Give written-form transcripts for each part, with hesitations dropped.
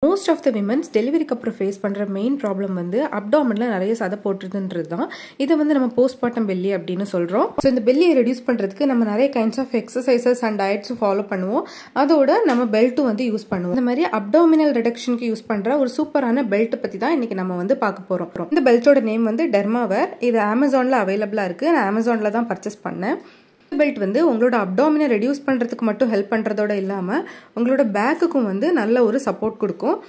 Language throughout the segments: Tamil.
Most of the women's delivery அப்புறம் ஃபேஸ் பண்ற மெயின் ப்ராப்ளம் வந்து அப்டாமின்ல நிறைய சதை போட்டுறதுன்றது தான். இதை வந்து நம்ம போஸ்ட்மார்ட்டம் பெல்லி அப்படின்னு சொல்றோம். ஸோ இந்த பெல்லியை ரெடியூஸ் பண்றதுக்கு நம்ம நிறைய கைண்ட்ஸ் ஆஃப் எக்ஸசைசஸ் அண்ட் டயட்ஸும் ஃபாலோ பண்ணுவோம். அதோட நம்ம பெல்ட்டும் வந்து யூஸ் பண்ணுவோம். இந்த மாதிரி அப்டாமினல் ரிடக்ஷனுக்கு யூஸ் பண்ற ஒரு சூப்பரான பெல்ட் பத்தி தான் இன்னைக்கு நம்ம வந்து பார்க்க போறோம். இந்த பெல்ட்டோட நேம் வந்து டெர்மாவேர். இது அமேசான்ல அவைலபிளா இருக்கு. நான் அமேசான்ல தான் பர்ச்சேஸ் பண்ணேன். பெல்ட் வந்து உங்களோட அப்டாமினை ரெடியூஸ் பண்ணுறதுக்கு மட்டும் ஹெல்ப் பண்ணுறதோட இல்லாமல் உங்களோட பேக்குக்கும் வந்து நல்ல ஒரு சப்போர்ட் கொடுக்கும்.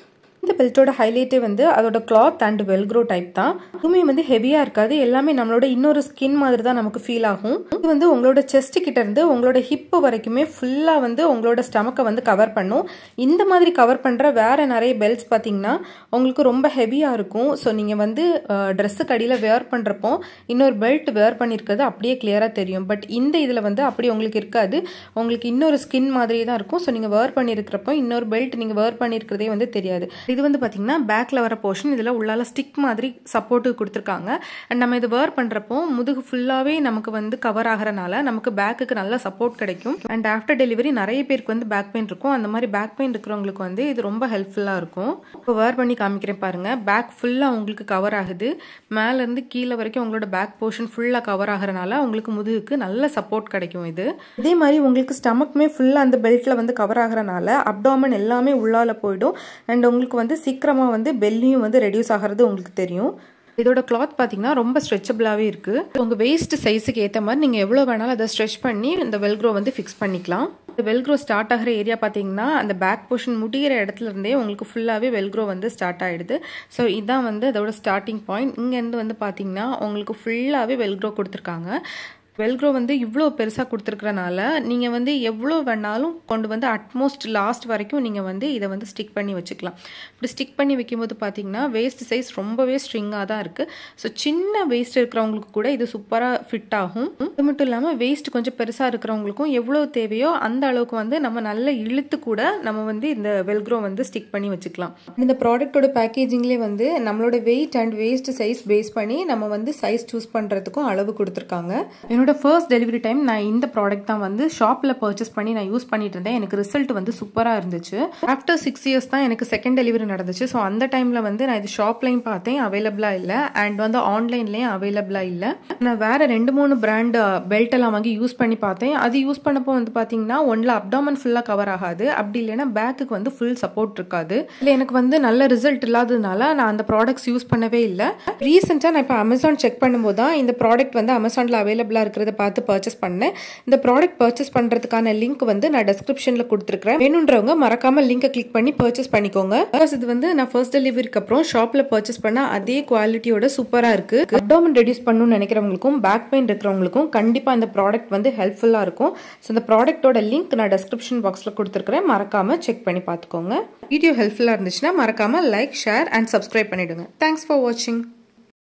இந்த பெல்ட்டோட ஹைலைட்டே வந்து அதோட கிளாத் அண்ட் வெல்க்ரோ டைப் தான். இதுவுமே வந்து ஹெவியாக இருக்காது. எல்லாமே நம்மளோட இன்னொரு ஸ்கின் மாதிரி தான் நமக்கு ஃபீல் ஆகும். இது வந்து உங்களோட செஸ்ட் கிட்ட இருந்து உங்களோட ஹிப்பு வரைக்குமே ஃபுல்லாக வந்து உங்களோட ஸ்டமக்கை வந்து கவர் பண்ணும். இந்த மாதிரி கவர் பண்ணுற வேற நிறைய பெல்ட்ஸ் பார்த்தீங்கன்னா உங்களுக்கு ரொம்ப ஹெவியாக இருக்கும். ஸோ நீங்கள் வந்து ட்ரெஸ்ஸுக்கு அடியில் வேர் பண்ணுறப்போ இன்னொரு பெல்ட் வேர் பண்ணியிருக்கிறது அப்படியே கிளியராக தெரியும். பட் இந்த இதில் வந்து அப்படி உங்களுக்கு இருக்காது. உங்களுக்கு இன்னொரு ஸ்கின் மாதிரி தான் இருக்கும். ஸோ நீங்கள் வேர் பண்ணியிருக்கிறப்போ இன்னொரு பெல்ட் நீங்கள் வேர் பண்ணியிருக்கிறதே வந்து தெரியாது. இது வந்து பார்த்தீங்கன்னா பேக்கில் வர போர்ஷன் இதில் உள்ளால ஸ்டிக் மாதிரி சப்போர்ட்டு கொடுத்துருக்காங்க. அண்ட் நம்ம இது வேர் பண்ணுறப்போ முதுகு ஃபுல்லாகவே நமக்கு வந்து கவர் ஆகிறனால நமக்கு பேக்குக்கு நல்ல சப்போர்ட் கிடைக்கும். அண்ட் ஆஃப்டர் டெலிவரி நிறைய பேருக்கு வந்து பேக் பெயின் இருக்கும். அந்த மாதிரி பேக் பெயின் இருக்கிறவங்களுக்கு வந்து இது ரொம்ப ஹெல்ப்ஃபுல்லாக இருக்கும். இப்போ வேர் பண்ணி காமிக்கிறேன் பாருங்க. பேக் ஃபுல்லாக உங்களுக்கு கவர் ஆகுது. மேலேருந்து கீழே வரைக்கும் உங்களோட பேக் போர்ஷன் ஃபுல்லாக கவர் ஆகிறனால உங்களுக்கு முதுகுக்கு நல்ல சப்போர்ட் கிடைக்கும். இது இதே மாதிரி உங்களுக்கு ஸ்டமக்குமே ஃபுல்லாக அந்த பெல்ட்டில் வந்து கவர் ஆகிறனால அப்டாமன் எல்லாமே உள்ளால போயிடும். அண்ட் உங்களுக்கு வந்து சீக்கிரமாக வந்து பெல்லியும் வந்து ரெடியூஸ் ஆகிறது உங்களுக்கு தெரியும். இதோட கிளாத் பார்த்தீங்கன்னா ரொம்ப ஸ்ட்ரெச்சபிளாகவே இருக்குது. உங்கள் வெயிஸ்ட் சைஸுக்கு ஏற்ற மாதிரி நீங்கள் எவ்வளோ வேணாலும் அதை ஸ்ட்ரெச் பண்ணி இந்த வெல்க்ரோ வந்து ஃபிக்ஸ் பண்ணிக்கலாம். இந்த வெல்க்ரோ ஸ்டார்ட் ஆகிற ஏரியா பார்த்தீங்கன்னா அந்த பேக் போர்ஷன் முடிகிற இடத்துல இருந்தே உங்களுக்கு ஃபுல்லாகவே வெல்க்ரோ வந்து ஸ்டார்ட் ஆகிடுது. ஸோ இதுதான் வந்து அதோட ஸ்டார்டிங் பாயிண்ட். இங்கேருந்து வந்து பார்த்தீங்கன்னா உங்களுக்கு ஃபுல்லாகவே வெல்க்ரோ கொடுத்துருக்காங்க. வெல்க்ரோ வந்து இவ்வளோ பெருசாக கொடுத்துருக்கறனால நீங்கள் வந்து எவ்வளோ வேணாலும் கொண்டு வந்து அட்மோஸ்ட் லாஸ்ட் வரைக்கும் நீங்கள் வந்து இதை வந்து ஸ்டிக் பண்ணி வச்சுக்கலாம். இப்படி ஸ்டிக் பண்ணி வைக்கும்போது பார்த்தீங்கன்னா வேஸ்ட் சைஸ் ரொம்பவே ஸ்ட்ரிங்காக தான் இருக்குது. ஸோ சின்ன வேஸ்ட் இருக்கிறவங்களுக்கு கூட இது சூப்பராக ஃபிட் ஆகும். அது மட்டும் இல்லாமல் வேஸ்ட் கொஞ்சம் பெருசாக இருக்கிறவங்களுக்கும் எவ்வளோ தேவையோ அந்த அளவுக்கு வந்து நம்ம நல்ல இழுத்து கூட நம்ம வந்து இந்த வெல்க்ரோ வந்து ஸ்டிக் பண்ணி வச்சுக்கலாம். இந்த ப்ராடக்டோட பேக்கேஜிங்லேயே வந்து நம்மளோட weight and waist size base பண்ணி நம்ம வந்து சைஸ் சூஸ் பண்ணுறதுக்கும் அளவு கொடுத்துருக்காங்க. என்னோட ஃபர்ஸ்ட் டெலிவரி டைம் நான் இந்த ப்ராடக்ட் தான் வந்து ஷாப்பில் பர்ச்சேஸ் பண்ணி நான் யூஸ் பண்ணிட்டு இருந்தேன். எனக்கு ரிசல்ட் வந்து சூப்பராக இருந்துச்சு. ஆஃப்டர் 6 இயர்ஸ் தான் எனக்கு செகண்ட் டெலிவரி நடந்துச்சு. ஸோ அந்த டைமில் வந்து நான் இது ஷாப்லையும் பார்த்தேன், அவைலபிளாக இல்லை. அண்ட் வந்து ஆன்லைன்லேயும் அவைலபிளாக இல்லை. நான் வேறு 2-3 பிராண்ட் பெல்ட் எல்லாம் வாங்கி யூஸ் பண்ணி பார்த்தேன். அது யூஸ் பண்ணப்போ வந்து பார்த்தீங்கன்னா ஒன்றில் அப்டாமன் ஃபுல்லாக கவர் ஆகாது. அப்படி இல்லைன்னா பேக்குக்கு வந்து ஃபுல் சப்போர்ட் இருக்காது. இல்லை எனக்கு வந்து நல்ல ரிசல்ட் இல்லாததுனால நான் அந்த ப்ராடக்ட்ஸ் யூஸ் பண்ணவே இல்லை. ரீசெண்டாக நான் இப்போ அமேசான் செக் பண்ணும்போது தான் இந்த ப்ராடக்ட் வந்து அமேசானில் அவைலபிளாக இருக்கிறத பார்த்து பர்ச்சேஸ் பண்ணேன். இந்த ப்ராடக்ட் பர்ச்சேஸ் பண்றதுக்கான லிங்க் வந்து நான் டிஸ்கிரிப்ஷன்ல கொடுத்துருக்கேன். வேணுன்றவங்க மறக்காம லிங்கை கிளிக் பண்ணி பர்ச்சேஸ் பண்ணிக்கோங்க. இது வந்து நான் ஃபர்ஸ்ட் டெலிவரிக்கு அப்புறம் ஷாப்ல பர்ச்சேஸ் பண்ண அதே குவாலிட்டியோட சூப்பரா இருக்கு. அப்டாமன் ரெடியூஸ் பண்ணணும்னு நினைக்கிறவங்களுக்கும் பேக் பெயின் இருக்கிறவங்களுக்கும் கண்டிப்பா இந்த ப்ராடக்ட் வந்து ஹெல்ப்ஃபுல்லா இருக்கும். ஸோ இந்த ப்ராடக்டோட லிங்க் நான் டிஸ்கிரிப்ஷன் பாக்ஸ்ல கொடுத்துருக்கேன். மறக்காம செக் பண்ணி பார்த்துக்கோங்க. வீடியோ ஹெல்ப்ஃபுல்லா இருந்துச்சுன்னா மறக்காம லைக், ஷேர் அண்ட் சப்ஸ்கிரைப் பண்ணிடுங்க. தேங்க்ஸ் ஃபார் வாட்சிங்.